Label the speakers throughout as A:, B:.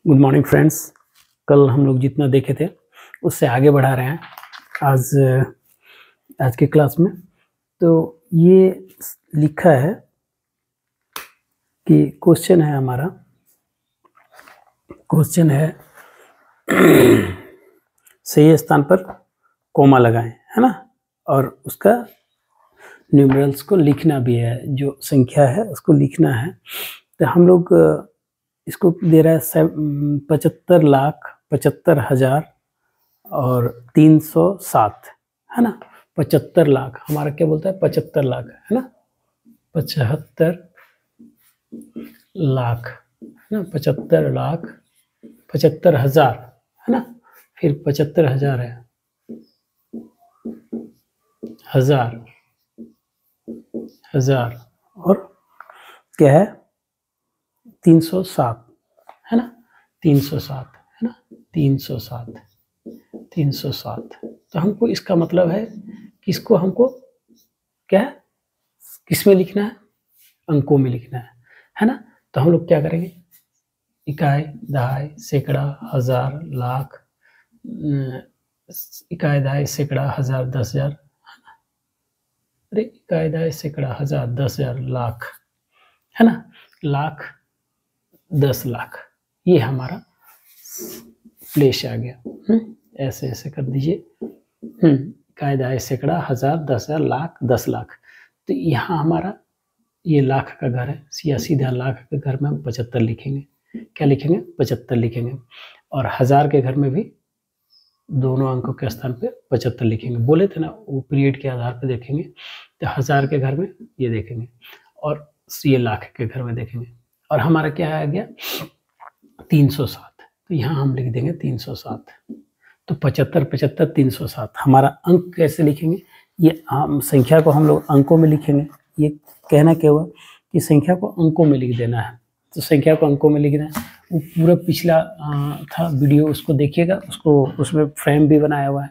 A: Good morning friends. कल हम लोग जितना देखे थे उससे आगे बढ़ा रहे हैं आज के क्लास में। तो ये लिखा है कि क्वेश्चन है हमारा, क्वेश्चन है सही स्थान पर कोमा लगाएं, है ना, और उसका न्यूमरल्स को लिखना भी है, जो संख्या है उसको लिखना है। तो हम लोग इसको दे रहा है 75,75,000 और 307, है ना। 75 लाख हमारा क्या बोलता है, 75 लाख, है ना, 75 लाख, है ना, 75 लाख, 75,000, है ना, फिर 75,000 है, हजार, और क्या है 307, है ना, 307, है ना, 307। तो हमको इसका मतलब है कि इसको हमको क्या है, किस में लिखना है, अंकों में लिखना है ना। तो हम लोग क्या करेंगे, इकाई, दहाई, सैकड़ा, हजार, लाख, इकाई, दहाई, सैकड़ा, हजार, 10,000, अरे इकाई, दहाई, सैकड़ा, हजार, 10,000, लाख, है ना, लाख, 10 लाख, ये हमारा प्लेस आ गया। ऐसे ऐसे कर दीजिए। इकाई, दहाई, सैकड़ा, हजार, 10,000, लाख, 10 लाख। तो यहाँ हमारा ये लाख का घर है, या सीधा लाख के घर में हम 75 लिखेंगे। क्या लिखेंगे, 75 लिखेंगे। और हजार के घर में भी दोनों अंकों के स्थान पे 75 लिखेंगे। बोले थे ना, वो पीरियड के आधार पर देखेंगे। तो हजार के घर में ये देखेंगे और ये लाख के घर में देखेंगे। और हमारा क्या आ गया, 307। तो यहाँ हम लिख देंगे 307। तो 75, 75, 307 हमारा अंक कैसे लिखेंगे, ये हम संख्या को हम लोग अंकों में लिखेंगे। ये कहना क्या हुआ कि संख्या को अंकों में लिख देना है। तो संख्या को अंकों में लिखना है। वो पूरा पिछला था वीडियो, उसको देखिएगा, उसको उसमें फ्रेम भी बनाया हुआ है।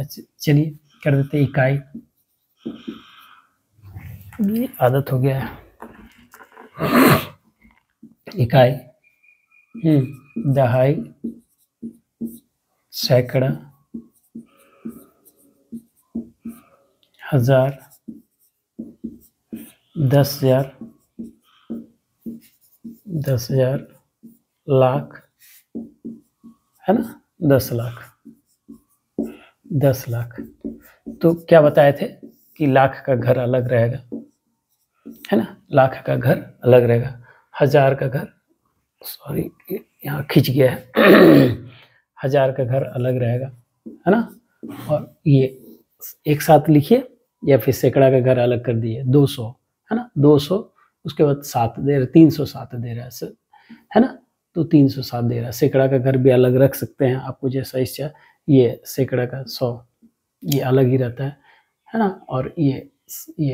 A: चलिए कर देते इकाई, ये आदत हो गया है। इकाई, दहाई, सैकड़ा, हजार, 10,000, 10,000, लाख, है ना, 10 लाख, 10 लाख। तो क्या बताए थे कि लाख का घर अलग रहेगा, है ना, लाख का घर अलग रहेगा। हजार का घर, सॉरी यहाँ खिंच गया है, हजार का घर अलग रहेगा, है ना। और ये एक साथ लिखिए, या फिर सैकड़ा का घर अलग कर दिए, 200, है ना, 200, उसके बाद 7 दे रहा, 307 दे रहा है ना। तो 307 दे रहा है। सैकड़ा का घर भी अलग रख सकते हैं, आपको जैसा इच्छा। ये सैकड़ा का 100, ये अलग ही रहता है ना। और ये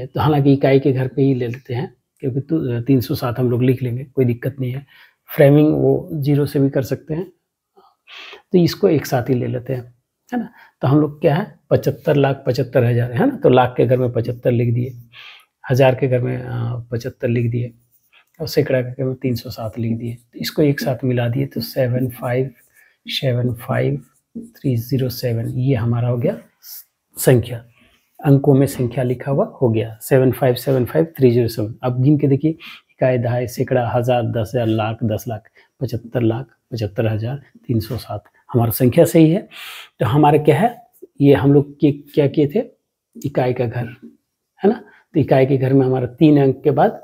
A: तो हालांकि इकाई के घर पे ही ले लेते हैं, क्योंकि 307 हम लोग लिख लेंगे, कोई दिक्कत नहीं है। फ्रेमिंग वो 0 से भी कर सकते हैं, तो इसको एक साथ ही ले लेते हैं, है ना। तो हम लोग क्या है, 75,75,000, है ना। तो लाख के घर में 75 लिख दिए, हजार के घर में 75 लिख दिए, और सैकड़ा के घर में 307 लिख दिए। तो इसको एक साथ मिला दिए, तो 75,75,307, ये हमारा हो गया संख्या, अंकों में संख्या लिखा हुआ हो गया 75,75,307। अब गिन के देखिए, इकाई, दहाई, सैकड़ा, हजार, 10,000, लाख, 10 लाख, 75 लाख, 75,000, 307 हमारा संख्या सही है। तो हमारा क्या है, ये हम लोग क्या किए थे, इकाई का घर, है ना। तो इकाई के घर में हमारा 3 अंक के बाद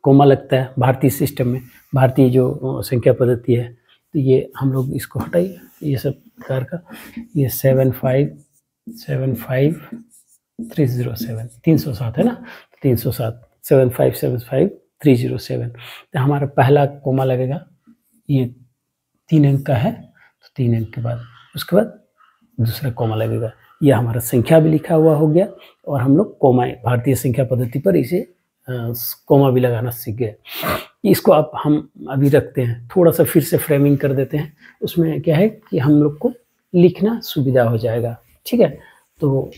A: कोमा लगता है भारतीय सिस्टम में, भारतीय जो संख्या पद्धति है। तो ये हम लोग इसको हटाइए, ये सब प्रकार का, ये 75,75,307, 307, है ना, 307, 75,75,307। तो हमारा पहला कोमा लगेगा, ये 3 अंक का है, तो 3 अंक के बाद उसके बाद दूसरा कोमा लगेगा। ये हमारा संख्या भी लिखा हुआ हो गया, और हम लोग कोमा भारतीय संख्या पद्धति पर इसे कोमा भी लगाना सीख गए। इसको अब हम अभी रखते हैं, थोड़ा सा फिर से फ्रेमिंग कर देते हैं। उसमें क्या है कि हम लोग को लिखना सुविधा हो जाएगा, ठीक है। तो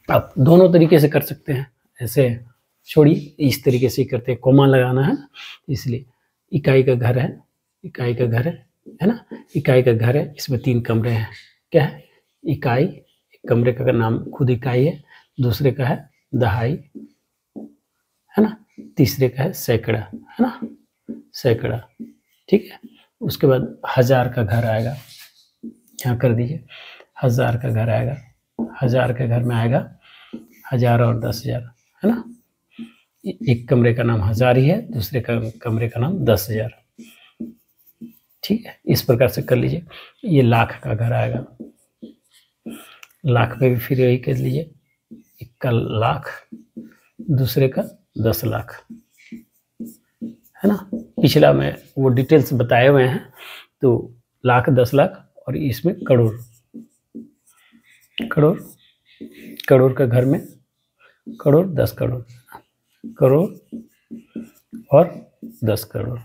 A: आप दोनों तरीके से कर सकते हैं, ऐसे छोड़िए, इस तरीके से करते हैं, कोमा लगाना है, इसलिए इकाई का घर है, इकाई का घर है ना, इकाई का घर है, इसमें 3 कमरे हैं। क्या है? इकाई, एक कमरे का नाम खुद इकाई है, दूसरे का है दहाई, है ना, तीसरे का है सैकड़ा, है ना, सैकड़ा। ठीक है, उसके बाद 1000 का घर आएगा, यहाँ कर दीजिए, 1000 का घर आएगा, 1000 के घर में आएगा 1000 और 10,000, है ना। एक कमरे का नाम 1000 ही है, दूसरे कमरे का नाम 10,000। ठीक है, इस प्रकार से कर लीजिए। ये लाख का घर आएगा, लाख में भी फिर यही कर लीजिए, एक का लाख, दूसरे का 10 लाख, है ना। पिछला में वो डिटेल्स बताए हुए हैं, तो लाख, 10 लाख, और इसमें करोड़, करोड़, करोड़ का घर में करोड़, 10 करोड़, करोड़ और 10 करोड़,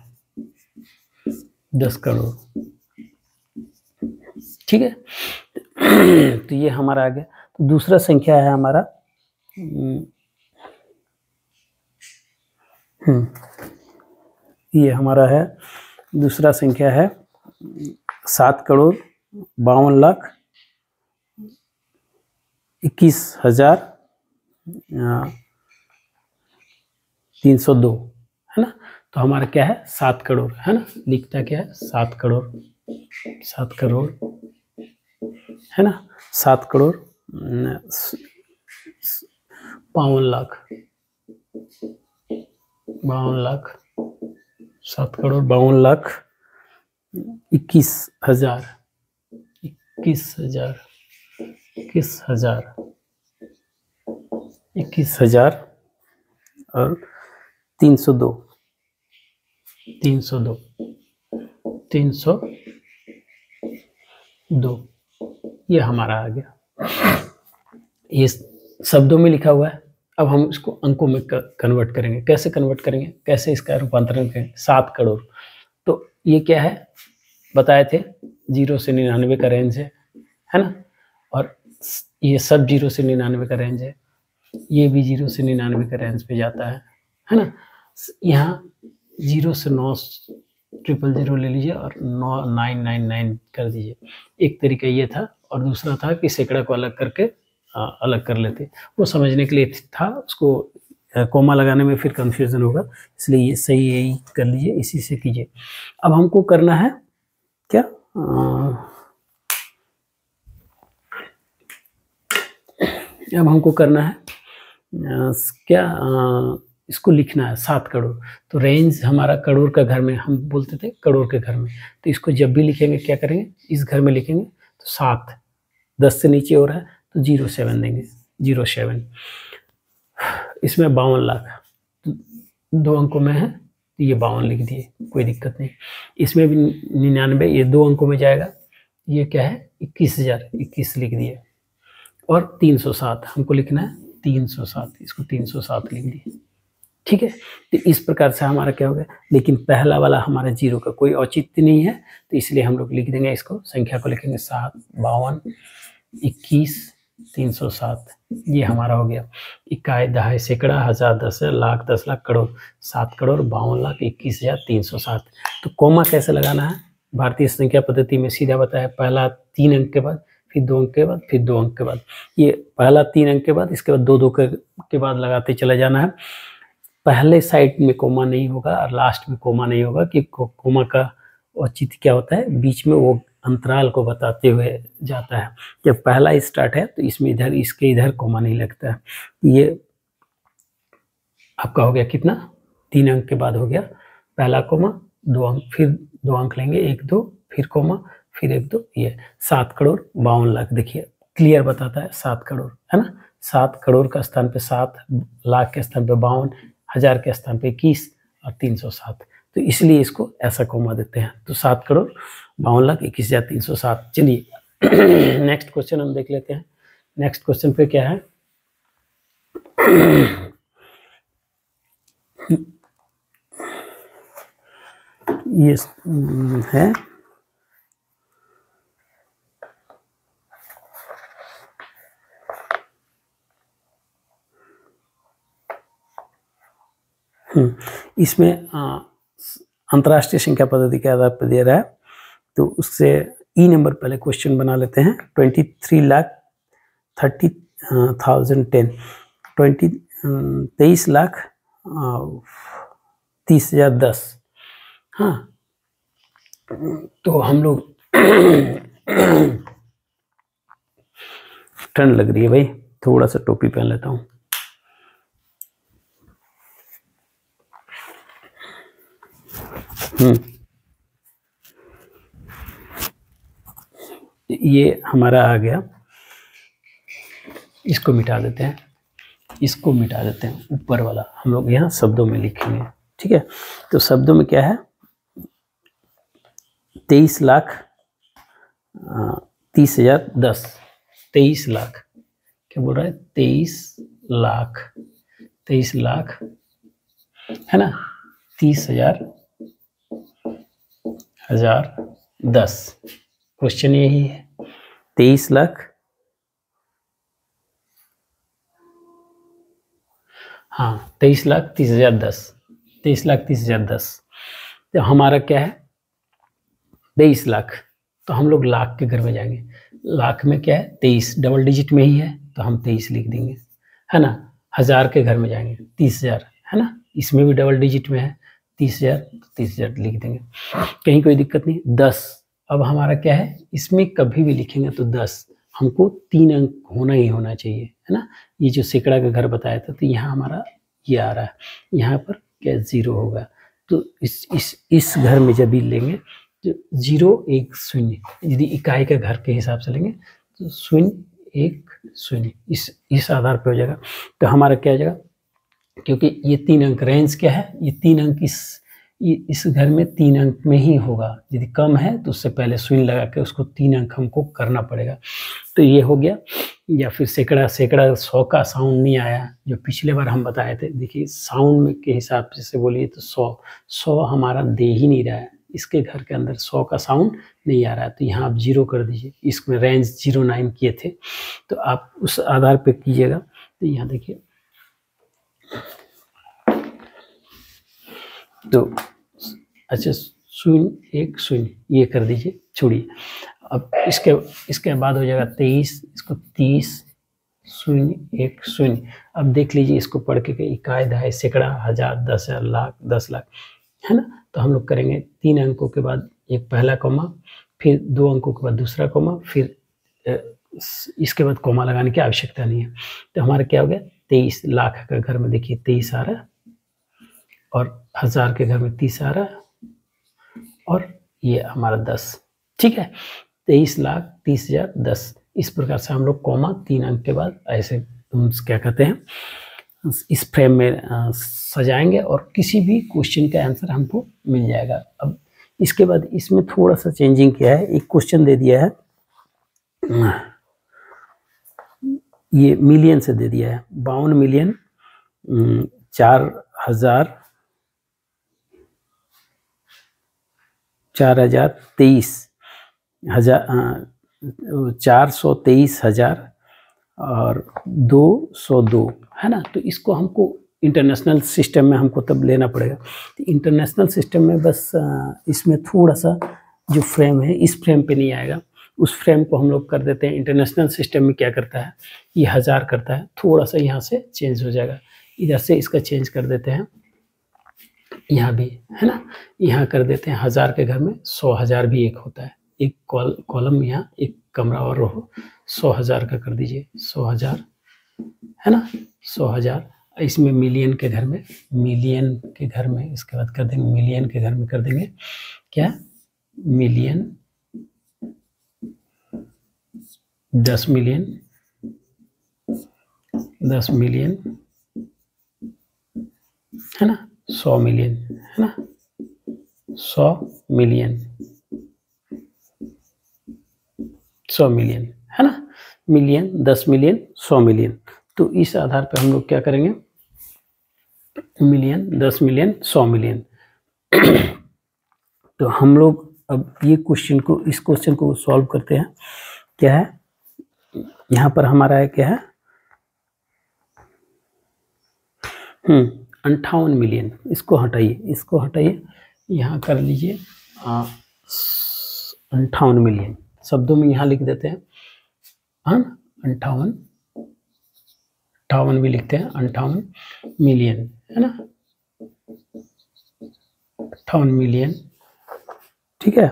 A: 10 करोड़। ठीक है, तो ये हमारा आ गया। तो दूसरा संख्या है हमारा ये हमारा है, दूसरा संख्या है 7,52,21,302, है ना। तो हमारा क्या है? 7 करोड़, है ना। लिखता क्या है? 7 करोड़, 7 करोड़, है ना, 7 करोड़ 52 लाख, 52 लाख, 7 करोड़ 52 लाख 21,000, 21,000, 21,000, 21,000 और 302, 302, 302, ये हमारा आ गया। ये शब्दों में लिखा हुआ है। अब हम इसको अंकों में कन्वर्ट करेंगे। कैसे कन्वर्ट करेंगे? कैसे इसका रूपांतरण करेंगे? 7 करोड़, तो ये क्या है बताए थे? 0 से 99 का रेंज है ना। और ये सब 0 से 99 का रेंज है, ये भी 0 से 99 का रेंज पे जाता है ना। यहाँ 0 से 9,000 ले लीजिए और 9,999 कर दीजिए। एक तरीका ये था, और दूसरा था कि सैकड़ा को अलग करके अलग कर लेते। वो समझने के लिए था, उसको कोमा लगाने में फिर कंफ्यूजन होगा, इसलिए ये सही यही कर लीजिए, इसी से कीजिए। अब हमको करना है क्या? अब हमको करना है क्या? इसको लिखना है 7 करोड़। तो रेंज हमारा करोड़ का घर में, हम बोलते थे करोड़ के घर में, तो इसको जब भी लिखेंगे क्या करेंगे? इस घर में लिखेंगे तो 7, 10 से नीचे हो रहा है तो 07 देंगे, 07। इसमें 52 लाख, तो 2 अंकों में है तो ये 52 लिख दिए, कोई दिक्कत नहीं। इसमें भी 99, ये 2 अंकों में जाएगा, ये क्या है? 21,000, 21 लिख दिए। और 307 हमको लिखना है, 307, इसको 307 लिख दिए। ठीक है, तो इस प्रकार से हमारा क्या हो गया। लेकिन पहला वाला हमारा 0 का कोई औचित्य नहीं है, तो इसलिए हम लोग लिख देंगे, इसको संख्या को लिखेंगे 7, 52, 21, 307। ये हमारा हो गया। इकाई, दहाई, सैकड़ा, 1000, 10,000, लाख, 10 लाख, करोड़। 7 करोड़ 52 लाख 21,307। तो कोमा कैसे लगाना है? भारतीय संख्या पद्धति में सीधा बताया, पहला 3 अंक के बाद, फिर 2 अंक के बाद, फिर 2 अंक के बाद। ये पहला 3 अंक के बाद, इसके बाद 2 के बाद लगाते चले जाना है। पहले साइड में कोमा नहीं होगा और लास्ट में कोमा नहीं होगा, कि कोमा का औचित्य क्या होता है? बीच में वो अंतराल को बताते हुए जाता है। जब पहला स्टार्ट है तो इसमें इधर, इसके इधर कोमा नहीं लगता है। ये आपका हो गया कितना? 3 अंक के बाद हो गया पहला कोमा, 2 अंक, फिर 2 अंक लेंगे, 1 2, फिर कोमा, फिर 1 2। ये 7 करोड़ 52 लाख, देखिए क्लियर बताता है 7 करोड़, है ना। 7 करोड़ का स्थान पे 7, लाख के स्थान पे 52, 1000 के स्थान पे 21 और 307। तो इसलिए इसको ऐसा कोमा देते हैं। तो 7 करोड़ 52 लाख 21,307। चलिए नेक्स्ट क्वेश्चन हम देख लेते हैं। नेक्स्ट क्वेश्चन पे क्या है? ये है इसमें अंतर्राष्ट्रीय संख्या पद्धति के आधार पर दे रहा है, तो उससे ई नंबर पहले क्वेश्चन बना लेते हैं। 23,30,10 23,30,10। हाँ, तो हम लोग ठंड लग रही है भाई, थोड़ा सा टोपी पहन लेता हूँ। ये हमारा आ गया, इसको मिटा देते हैं, इसको मिटा देते हैं, ऊपर वाला हम लोग यहाँ शब्दों में लिखेंगे। ठीक है, तो शब्दों में क्या है, 23,30,10। 23 लाख क्या बोल रहा है, 23 लाख, 23 लाख है ना, 30,000,10। क्वेश्चन यही है, 23 लाख, हाँ 23,30,010, 23,30,010। तो हमारा क्या है 23 लाख, तो हम लोग लाख के घर में जाएंगे। लाख में क्या है 23, डबल डिजिट में ही है, तो हम 23 लिख देंगे, है ना। हजार के घर में जाएंगे 30,000, है ना, इसमें भी डबल डिजिट में है 30,000, 30,000 लिख देंगे, कहीं कोई दिक्कत नहीं। 10, अब हमारा क्या है, इसमें कभी भी लिखेंगे तो 10 हमको 3 अंक होना ही होना चाहिए, है ना। ये जो सैकड़ा का घर बताया था, तो यहाँ हमारा ये आ रहा है, यहाँ पर क्या 0 होगा, तो इस घर में जब भी लेंगे तो 0 1 0, यदि इकाई के घर के हिसाब से लेंगे तो 0 1 0 इस आधार पे हो जाएगा। तो हमारा क्या हो जाएगा, क्योंकि ये 3 अंक रेंज क्या है, ये 3 अंक इस घर में 3 अंक में ही होगा, यदि कम है तो उससे पहले शून्य लगा के उसको 3 अंक हमको करना पड़ेगा। तो ये हो गया। या फिर सैकड़ा 100 का साउंड नहीं आया, जो पिछले बार हम बताए थे। देखिए साउंड में के हिसाब से बोलिए तो 100 हमारा दे ही नहीं रहा है, इसके घर के अंदर 100 का साउंड नहीं आ रहा है, तो यहाँ आप 0 कर दीजिए। इसमें रेंज 09 किए थे, तो आप उस आधार पे कीजिएगा। तो यहाँ देखिए, तो अच्छा 0 1 0 ये कर दीजिए, छोड़िए। अब इसके बाद हो जाएगा 23, इसको 30 0 1 0। अब देख लीजिए, इसको पढ़ के इकाई दहाई सैकड़ा हजार 10,000 लाख 10 लाख, है ना। तो हम लोग करेंगे 3 अंकों के बाद एक पहला कोमा, फिर 2 अंकों के बाद दूसरा कोमा, फिर इसके बाद कोमा लगाने की आवश्यकता नहीं है। तो हमारा क्या हो गया, 23 लाख का घर में देखिए 23 आ रहा है, और हजार के घर में 30 आ रहा है, और ये हमारा 10। ठीक है, 23,30,010। इस प्रकार से हम लोग कोमा 3 अंक के बाद ऐसे क्या कहते हैं, इस फ्रेम में सजाएंगे, और किसी भी क्वेश्चन का आंसर हमको मिल जाएगा। अब इसके बाद इसमें थोड़ा सा चेंजिंग किया है, एक क्वेश्चन दे दिया है, ये मिलियन से दे दिया है, 4,23,000 और 202, है ना। तो इसको हमको इंटरनेशनल सिस्टम में हमको तब लेना पड़ेगा। तो इंटरनेशनल सिस्टम में बस इसमें थोड़ा सा जो फ्रेम है, इस फ्रेम पे नहीं आएगा, उस फ्रेम को हम लोग कर देते हैं। इंटरनेशनल सिस्टम में क्या करता है, ये 1000 करता है, थोड़ा सा यहाँ से चेंज हो जाएगा, इधर से इसका चेंज कर देते हैं, यहाँ भी, है ना, यहाँ कर देते हैं। 1000 के घर में 100,000 भी एक होता है, एक कॉलम यहाँ एक कमरा और हो, 100,000 का कर दीजिए, 100,000, है ना, 100,000। इसमें मिलियन के घर में, इसके बाद कर देंगे मिलियन के घर में कर देंगे क्या, मिलियन, 10 मिलियन, 10 मिलियन, है ना, 100 मिलियन, है ना, 100 मिलियन, 100 मिलियन, है ना, मिलियन, 10 मिलियन, 100 मिलियन। तो इस आधार पर हम लोग क्या करेंगे, मिलियन, 10 मिलियन, 100 मिलियन। तो हम लोग अब ये इस क्वेश्चन को सॉल्व करते हैं। क्या है यहाँ पर हमारा है, क्या है 58 मिलियन। इसको हटाइए, यहाँ कर लीजिए 58 मिलियन, शब्दों में यहाँ लिख देते हैं। हाँ, 58 58 भी लिखते हैं, 58 मिलियन, है ना, 58 मिलियन, ठीक है।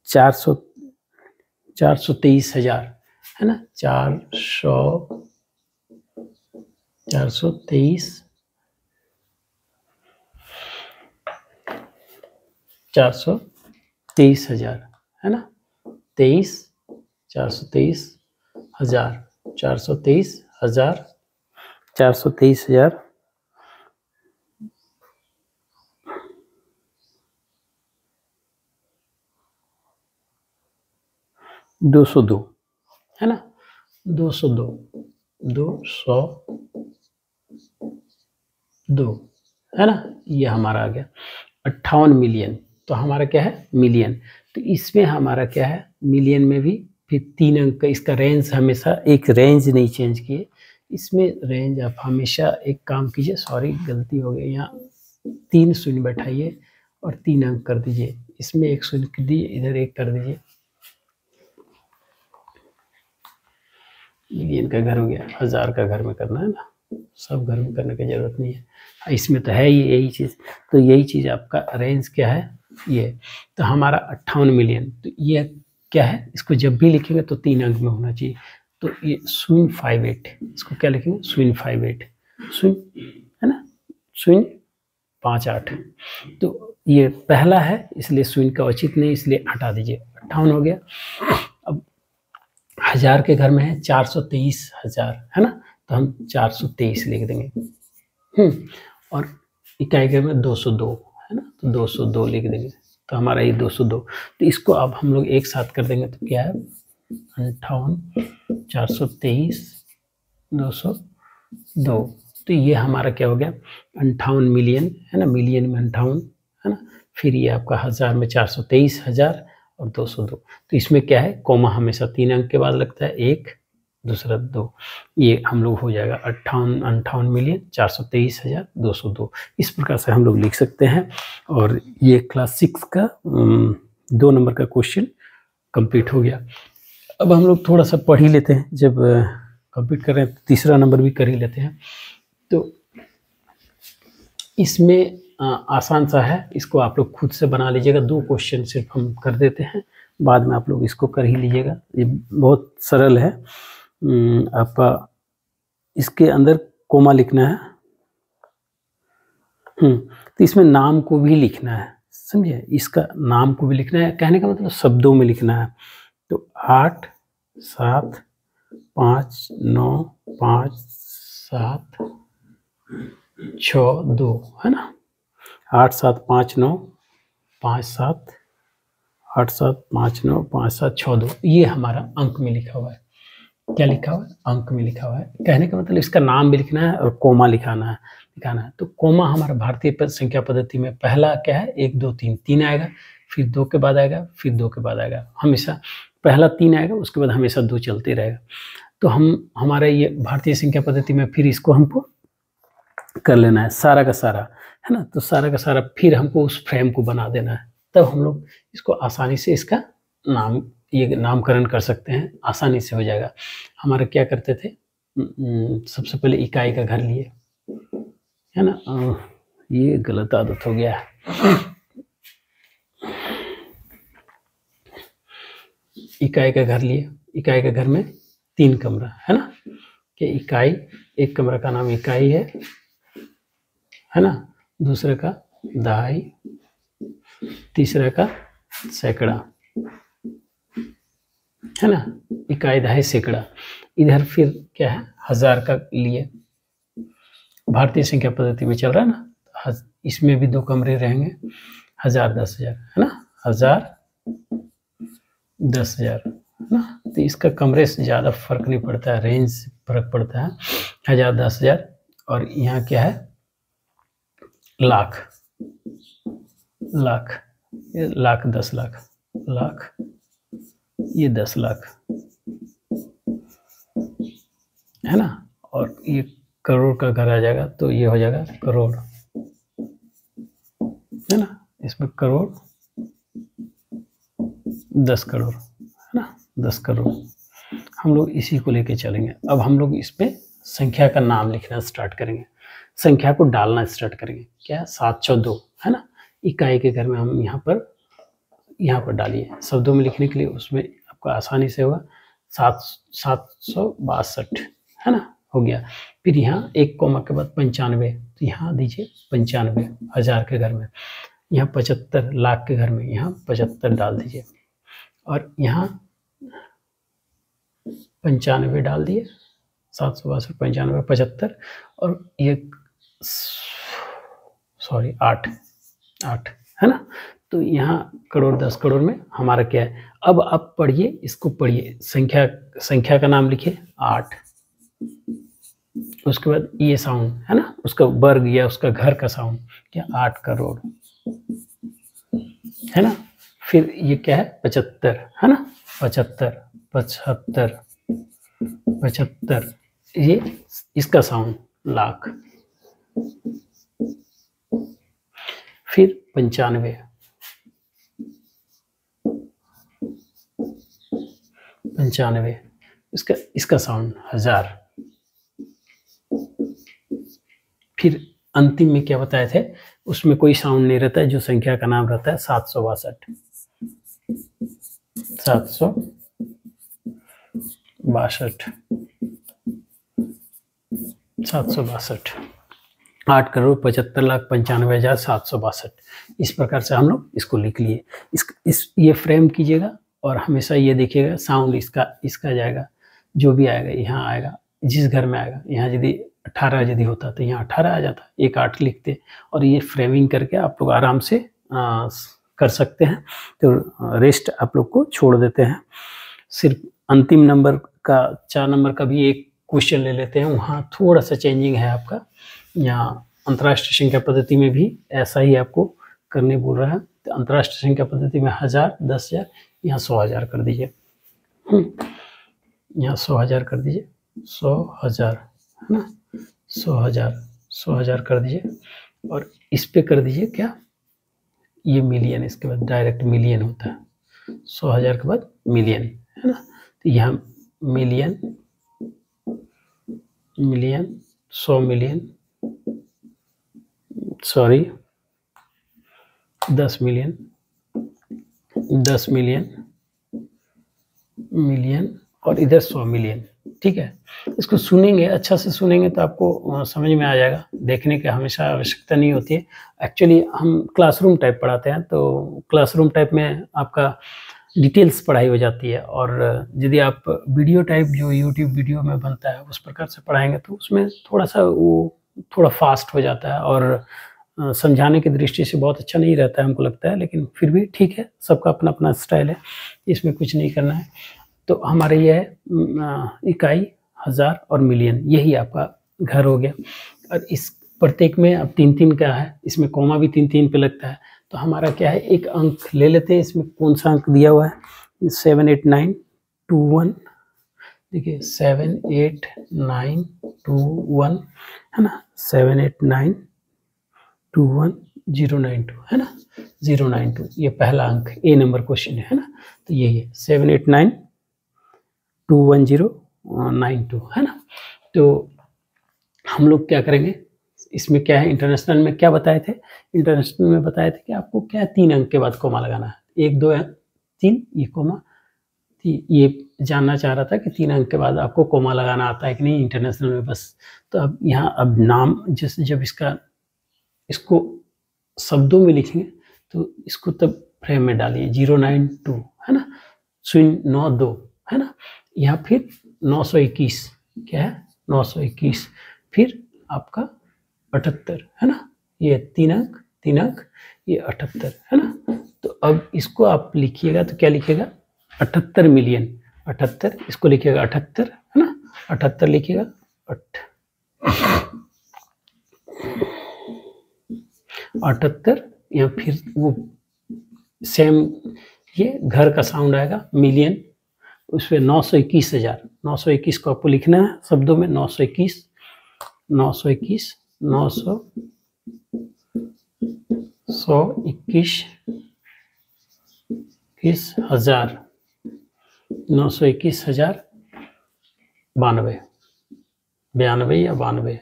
A: 423,000, है ना, 423,000, है ना, 423,000, 423,000, 423,000, 202, है ना, 202, 202, है ना, ये हमारा आ गया 58 मिलियन। तो हमारा क्या है, मिलियन। तो इसमें हमारा क्या है, मिलियन में भी फिर 3 अंक का इसका रेंज, हमेशा एक रेंज नहीं चेंज किए इसमें, रेंज आप हमेशा एक काम कीजिए, सॉरी गलती हो गई, यहाँ 3 शून्य बैठाइए और 3 अंक कर दीजिए, इसमें 1 शून्य कर दीजिए, इधर 1 कर दीजिए, मिलियन का घर हो गया। 1000 का घर में करना है ना, सब घर में करने की जरूरत नहीं है, इसमें तो है ही यही चीज़। तो यही चीज़ आपका रेंज क्या है, ये। तो हमारा 58 मिलियन, तो ये क्या है, इसको जब भी लिखेंगे तो 3 अंक में होना चाहिए। तो ये 058, इसको क्या लिखेंगे, 058, शून्य, है ना, 058। तो ये पहला है इसलिए शून्य का औचित्य नहीं, इसलिए हटा दीजिए, 58 हो गया। अब 1000 के घर में है 423,000, है ना, तो हम 423 लिख देंगे। और इकाई के घर में 202, है ना, तो 202 लिख देंगे, तो हमारा ये 202। तो इसको अब हम लोग एक साथ कर देंगे तो क्या है, 58, 423, 202। तो ये हमारा क्या हो गया, 58 मिलियन, है ना, मिलियन में 58, है ना, फिर ये आपका 1000 में 423,000 और 202। तो इसमें क्या है, कोमा हमेशा 3 अंक के बाद लगता है, 1 दूसरा 2, ये हम लोग हो जाएगा 58 मिलियन 423,000 202। इस प्रकार से हम लोग लिख सकते हैं। और ये क्लास 6 का 2 नंबर का क्वेश्चन कंप्लीट हो गया। अब हम लोग थोड़ा सा पढ़ ही लेते हैं, जब कंप्लीट कर रहे हैं तो तीसरा नंबर भी कर ही लेते हैं। तो इसमें आसान सा है, इसको आप लोग खुद से बना लीजिएगा, 2 क्वेश्चन सिर्फ हम कर देते हैं, बाद में आप लोग इसको कर ही लीजिएगा, ये बहुत सरल है। आपका इसके अंदर कोमा लिखना है, तो इसमें नाम को भी लिखना है, समझे, इसका नाम को भी लिखना है, कहने का मतलब शब्दों में लिखना है। तो 8 7 5 9 5 7 6 2, है ना, 8 7 5 9 5 7 8 7 5 9 5 7 6 2, ये हमारा अंक में लिखा हुआ है। क्या लिखा हुआ है, अंक में लिखा हुआ है। कहने का मतलब इसका नाम भी लिखना है और कोमा लिखाना है। तो कोमा हमारा भारतीय संख्या पद्धति में पहला क्या है, 1 2 3, 3 आएगा, फिर 2 के बाद आएगा, फिर 2 के बाद आएगा, हमेशा पहला 3 आएगा, उसके बाद हमेशा 2 चलते रहेगा। तो हमारा ये भारतीय संख्या पद्धति में फिर इसको हमको कर लेना है सारा का सारा, है ना, तो सारा का सारा फिर हमको उस फ्रेम को बना देना है, तब हम लोग इसको आसानी से इसका नाम, ये नामकरण कर सकते हैं, आसानी से हो जाएगा। हमारा क्या करते थे, सबसे पहले इकाई का घर लिए, है ना, ये गलत आदत हो गया है, इकाई का घर लिए, इकाई का घर में 3 कमरा, है ना, कि इकाई, एक कमरा का नाम इकाई है ना, दूसरे का दहाई, तीसरे का सैकड़ा, है ना, इकाई दहाई सैकड़ा। इधर फिर क्या है, 1000 का लिए, भारतीय संख्या पद्धति में चल रहा है ना, इसमें भी 2 कमरे रहेंगे, 1000 10,000, है ना, 1000 10,000, है ना, तो इसका कमरे से ज़्यादा फर्क नहीं पड़ता है, रेंज से फर्क पड़ता है, 1000 10,000। और यहाँ क्या है, लाख, लाख, ये लाख 10 लाख, लाख, ये 10 लाख, है ना, और ये करोड़ का घर आ जाएगा, तो ये हो जाएगा करोड़, है ना, इसमें करोड़, 10 करोड़, है ना, 10 करोड़। हम लोग इसी को लेके चलेंगे। अब हम लोग इस पे संख्या का नाम लिखना स्टार्ट करेंगे, संख्या को डालना स्टार्ट करेंगे। क्या, 702, है ना। इकाई के घर में हम यहाँ पर डालिए शब्दों में लिखने के लिए, उसमें आपको आसानी से होगा 762, है ना, हो गया। फिर यहाँ एक कॉमा के बाद 95, तो यहाँ दीजिए 95 हज़ार के घर में। यहाँ 75 लाख के घर में, यहाँ 75 डाल दीजिए। और यहाँ 95 डाल दिए, 762, 95, 75, और ये 8, है ना। तो यहाँ करोड़, 10 करोड़ में हमारा क्या है। अब आप पढ़िए, इसको पढ़िए, संख्या का नाम लिखिए 8, उसके बाद ये साउंड, है ना, उसका वर्ग या उसका घर का साउंड, क्या, 8 करोड़, है ना। फिर ये क्या है, 75, है ना, 75, ये इसका साउंड लाख। फिर 95, इसका साउंड 1000। फिर अंतिम में क्या बताए थे, उसमें कोई साउंड नहीं रहता है, जो संख्या का नाम रहता है 762, 762, 8 करोड़ 75 लाख 95,762। इस प्रकार से हम लोग इसको लिख लिए। ये फ्रेम कीजिएगा और हमेशा ये देखिएगा साउंड इसका जाएगा, जो भी आएगा यहाँ आएगा, जिस घर में आएगा। यहाँ यदि 18 यदि होता तो यहाँ 18 आ जाता, एक 8 लिखते, और ये फ्रेमिंग करके आप लोग आराम से कर सकते हैं। तो रेस्ट आप लोग को छोड़ देते हैं। सिर्फ अंतिम नंबर का 4 नंबर का भी एक क्वेश्चन ले लेते हैं, वहाँ थोड़ा सा चेंजिंग है आपका। यहाँ अंतर्राष्ट्रीय संख्या पद्धति में भी ऐसा ही आपको करने बोल रहा है। तो अंतर्राष्ट्रीय संख्या पद्धति में 1000, 10,000, यहाँ 100,000 कर दीजिए। यहाँ 100,000 कर दीजिए, 100,000, है ना, 100,000 कर दीजिए। और इस पे कर दीजिए क्या, ये मिलियन, इसके बाद डायरेक्ट मिलियन होता है, 100,000 के बाद मिलियन, है ना। तो यहाँ मिलियन, 100 मिलियन, 10 मिलियन, 10 मिलियन, और इधर 100 मिलियन। ठीक है, इसको सुनेंगे, अच्छा से सुनेंगे तो आपको समझ में आ जाएगा। देखने की हमेशा आवश्यकता नहीं होती है। एक्चुअली हम क्लासरूम टाइप पढ़ाते हैं, तो क्लासरूम टाइप में आपका डिटेल्स पढ़ाई हो जाती है। और यदि आप वीडियो टाइप जो यूट्यूब वीडियो में बनता है उस प्रकार से पढ़ाएंगे तो उसमें थोड़ा फास्ट हो जाता है, और समझाने की दृष्टि से बहुत अच्छा नहीं रहता है हमको लगता है। लेकिन फिर भी ठीक है, सबका अपना अपना स्टाइल है, इसमें कुछ नहीं करना है। तो हमारे ये है इकाई, हज़ार और मिलियन, यही आपका घर हो गया। और इस प्रत्येक में अब 3-3 का है, इसमें कॉमा भी 3-3 पे लगता है। तो हमारा क्या है, एक अंक ले लेते हैं। इसमें कौन सा अंक दिया हुआ है, 78921, देखिए 78921, है ना, 78921,092, है ना, 092, ये पहला अंक ए नंबर क्वेश्चन है ना। तो यही है 78921,092, है ना। तो हम लोग क्या करेंगे, इसमें क्या है, इंटरनेशनल में क्या बताए थे, इंटरनेशनल में बताए थे कि आपको क्या 3 अंक के बाद कोमा लगाना है, 1 2 3, ये कोमा, ये जानना चाह रहा था कि 3 अंक के बाद आपको कोमा लगाना आता है कि नहीं इंटरनेशनल में, बस। तो अब यहाँ अब नाम जब इसको शब्दों में लिखेंगे तो इसको तब फ्रेम में डालिए, 092, है ना, 092, है ना। यहाँ फिर 921, क्या है, 921, फिर आपका 78, है ना, ये 3 अंक, ये 78, है ना। तो अब इसको आप लिखिएगा तो क्या लिखिएगा, 78 मिलियन, 78, इसको लिखिएगा 78, है ना, 78 लिखिएगा, 78। या फिर वो सेम ये घर का साउंड आएगा, मिलियन, उस पर 921,000, 921 को आपको लिखना है शब्दों में, 921, 921, 900, 92 या 92,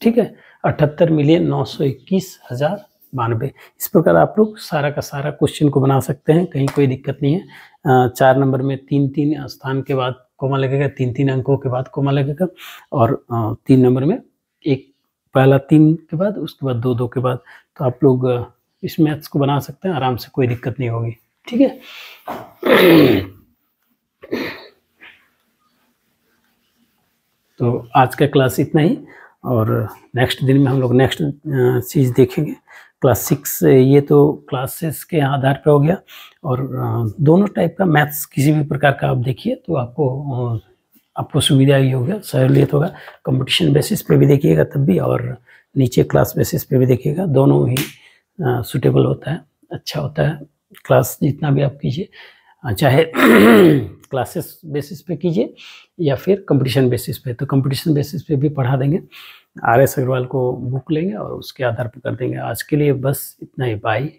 A: ठीक है। 78,921,092। इस प्रकार आप लोग सारा का सारा क्वेश्चन को बना सकते हैं, कहीं कोई दिक्कत नहीं है। 4 नंबर में 3-3 स्थान के बाद कोमा लगेगा, 3-3 अंकों के बाद कोमा लगेगा, और 3 नंबर में एक पहला 3 के बाद, उसके बाद 2-2 के बाद। तो आप लोग इस मैथ्स को बना सकते हैं आराम से, कोई दिक्कत नहीं होगी, ठीक है। तो आज का क्लास इतना ही, और नेक्स्ट दिन में हम लोग नेक्स्ट चीज़ देखेंगे। क्लास 6 ये तो क्लासेस के आधार पे हो गया, और दोनों टाइप का मैथ्स किसी भी प्रकार का आप देखिए तो आपको सुविधा ही होगा, सहूलियत होगा। कंपटीशन बेसिस पे भी देखिएगा तब भी, और नीचे क्लास बेसिस पे भी देखिएगा, दोनों ही सूटेबल होता है, अच्छा होता है। क्लास जितना भी आप कीजिए, चाहे क्लासेस बेसिस पे कीजिए या फिर कंपटीशन बेसिस पे, तो कंपटीशन बेसिस पे भी पढ़ा देंगे। RS अग्रवाल को बुक लेंगे और उसके आधार पर कर देंगे। आज के लिए बस इतना ही, बाय।